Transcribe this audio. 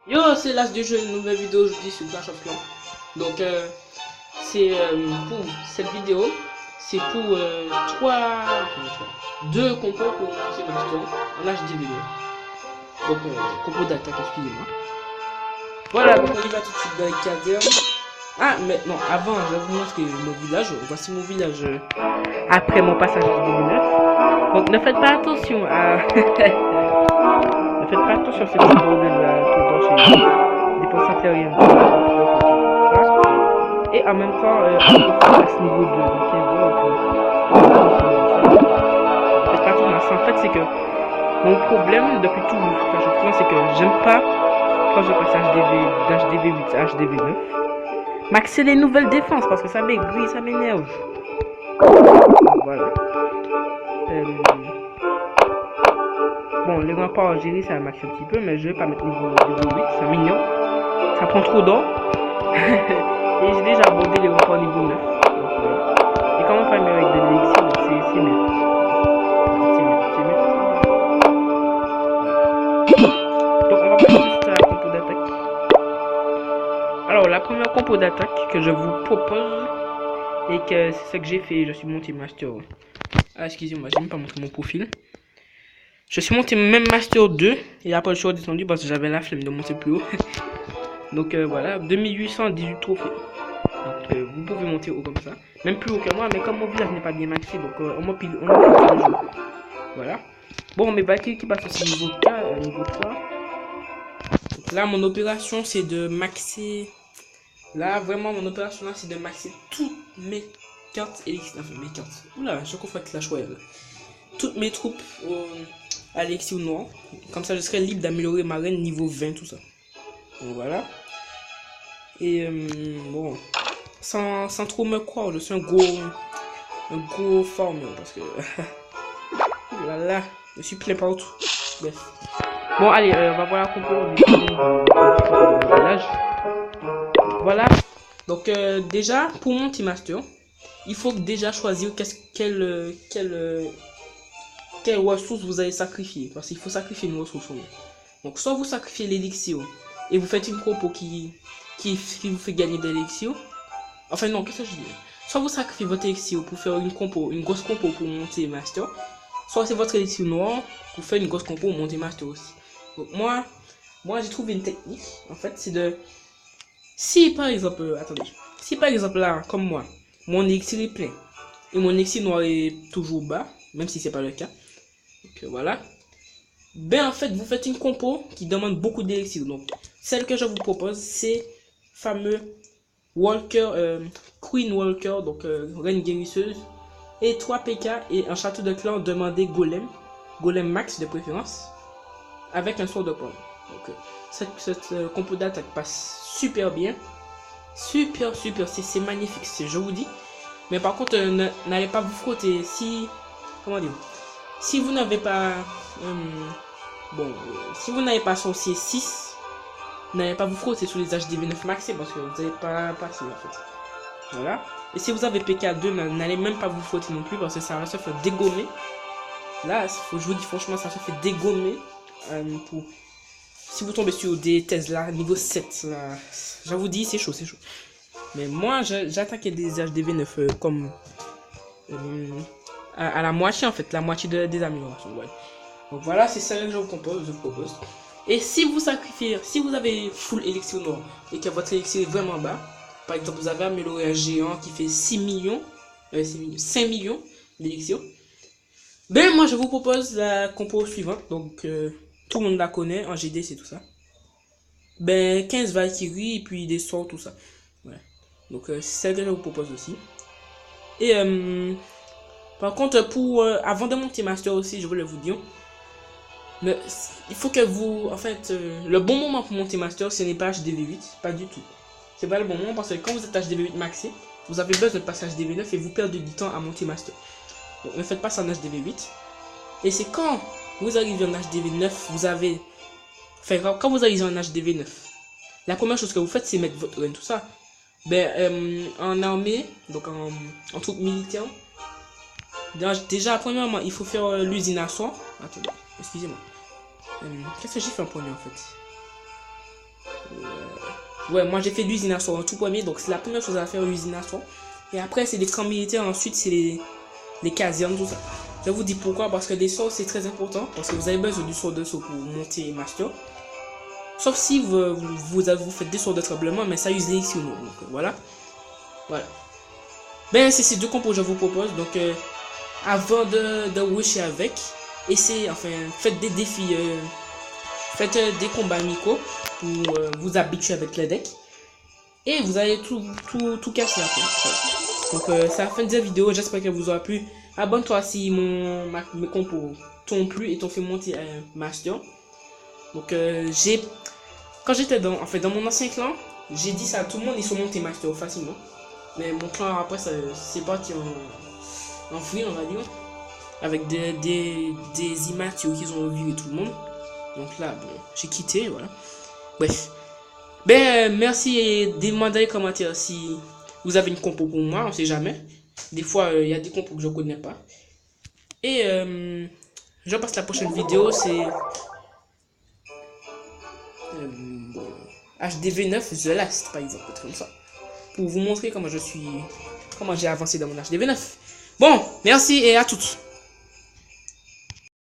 Yo, c'est l'as du jeu, une nouvelle vidéo aujourd'hui sur Clash of Clans. Donc, c'est pour cette vidéo, c'est pour deux compos pour lancer Master en HDV9. Donc, compos d'attaque, excusez-moi. Voilà, donc on y va tout de suite dans les casernes. Ah, mais non, avant, je vais vous montrer mon village. Voici mon village après mon passage HDV9. Donc, ne faites pas attention à. Ne faites pas attention à ces petits bordels là, tout dans chez défense aérienne. Et en même temps, à ce niveau de 15 ans, et puis, ne faites pas attention à ça. En fait, c'est que mon problème depuis toujours sur Clash of Clans, c'est que j'aime pas quand je passe d'HDV8 à HDV9 maxer les nouvelles défenses parce que ça m'aigrit, ça m'énerve. Voilà. Bon, les remparts à gérer, ça max un petit peu, mais je vais pas mettre niveau 8, ça m'énerve. Ça prend trop d'or. Et j'ai déjà abordé les remparts niveau 9. Donc, voilà. Et comment pas mieux avec de l'élixir, donc c'est mieux. Donc on va passer tout à la compo d'attaque. Alors la première compo d'attaque que je vous propose, et que c'est ça que j'ai fait, je suis monté master. Ah excusez-moi, j'ai même pas montré mon profil. Je suis monté même master 2, et après je suis redescendu parce que j'avais la flemme de monter plus haut. Donc voilà, 2818 trophées. Donc vous pouvez monter haut comme ça. Même plus haut que moi, mais comme mon village n'est pas bien maxé, donc on m'a pile tous les jours. Voilà. Bon, mes Valkyries qui passent aussi niveau 4, niveau 3. Donc là, mon opération, c'est de maxer. Là, vraiment, mon opération, là, c'est de maxer toutes mes cartes élixir. Enfin, mes cartes. Oula, je confonds avec Clash Royale. Toutes mes troupes à l'élixir noir. Comme ça, je serai libre d'améliorer ma reine niveau 20, tout ça. Donc voilà. Et bon, sans trop me croire, je suis un gros farmer parce que. Là, je suis plein partout. Bref. Bon, allez, on va voir la compo du village. Voilà. Donc, déjà, pour mon team master, il faut déjà choisir quelle ressource vous allez sacrifier. Parce qu'il faut sacrifier une ressource. Donc, soit vous sacrifiez l'élixir et vous faites une compo qui vous fait gagner de l'élixir. Enfin, non, qu'est-ce que je dis? Soit vous sacrifiez votre élixir pour faire une grosse compo pour monter master. Soit c'est votre élixir noir pour faire une grosse compo pour monter master aussi. Donc, moi j'ai trouvé une technique. En fait, c'est de. Si par exemple, attendez. Si par exemple là, comme moi, mon élixir est plein et mon élixir noir est toujours bas, même si c'est pas le cas. Donc voilà. Ben en fait, vous faites une compo qui demande beaucoup d'élixir. Donc, celle que je vous propose, c'est fameux Walker, Queen Walker, donc reine guérisseuse, et 3 PK et un château de clan demandé Golem max de préférence, avec un sort de pomme. Donc cette compo d'attaque passe super bien, super, c'est magnifique, je vous dis. Mais par contre, n'allez pas vous frotter si vous n'avez pas si vous n'avez pas sorcier 6, n'allez pas vous frotter sur les HDV9 maxés parce que vous n'allez pas passer en fait. Voilà. Et si vous avez PK2, n'allez même pas vous frotter non plus parce que ça va se faire dégommer. Là, je vous dis franchement, ça se fait dégommer. Si vous tombez sur des Tesla niveau 7, là, je vous dis, c'est chaud. Mais moi, j'attaquais des HDV9 comme à la moitié en fait, la moitié des améliorations. Ouais. Donc voilà, c'est ça que je vous propose. Et si vous avez full élixir noir et que votre élixir est vraiment bas, par exemple, vous avez amélioré un géant qui fait 5 millions d'élixir. Ben, moi, je vous propose la compo suivante. Donc, tout le monde la connaît. En GD, c'est tout ça. Ben, 15 Valkyries et puis des sorts, tout ça. Ouais. Donc, c'est celle que je vous propose aussi. Et, par contre, avant de monter Master aussi, je voulais vous dire. Mais, il faut que vous. En fait, le bon moment pour monter Master, ce n'est pas HDV8. Pas du tout. C'est pas le bon moment parce que quand vous êtes HDV8 maxé, vous avez besoin de passer HDV9 et vous perdez du temps à monter Master. Donc ne faites pas ça en HDV8. Et c'est quand vous arrivez en HDV9, quand vous arrivez en HDV9, la première chose que vous faites, c'est mettre votre reine, tout ça. Ben, en armée, donc en troupe militaire, déjà, premièrement, il faut faire l'usine à soin. Attendez, excusez-moi. Qu'est-ce que j'ai fait en premier en fait? Ouais, moi j'ai fait l'usine à soie en tout premier, donc c'est la première chose à faire, l'usine à soie. Et après, c'est les camps militaires, ensuite, c'est les casernes, tout ça. Je vous dis pourquoi, parce que des sorts, c'est très important, parce que vous avez besoin du sort de saut pour monter master. Sauf si vous faites des sorts de tremblement, mais ça use les ici ou non. Donc voilà. Voilà. Ben, c'est ces deux compos que je vous propose. Donc, avant de wisher avec, essayez, enfin, faites des défis, faites des combats amicaux pour vous habituer avec le deck. Et vous allez tout casser après. Voilà. Donc, c'est la fin de cette vidéo. J'espère qu'elle vous aura plu. Abonne-toi si mes compos t'ont plu et t'ont fait monter un master. Donc, quand j'étais dans mon ancien clan, j'ai dit ça à tout le monde, ils sont montés master facilement. Mais mon clan après, c'est parti en free, on va dire. Avec des immatures qu'ils ont vu et tout le monde. Donc là, bon, j'ai quitté, voilà. Bref. Ben, merci et demandez dans les commentaires si vous avez une compo pour moi, on sait jamais. Des fois, il y a des compos que je connais pas. Et je passe la prochaine vidéo, c'est HDV9 The Last, par exemple, comme ça. Pour vous montrer comment j'ai avancé dans mon HDV9. Bon, merci et à toutes.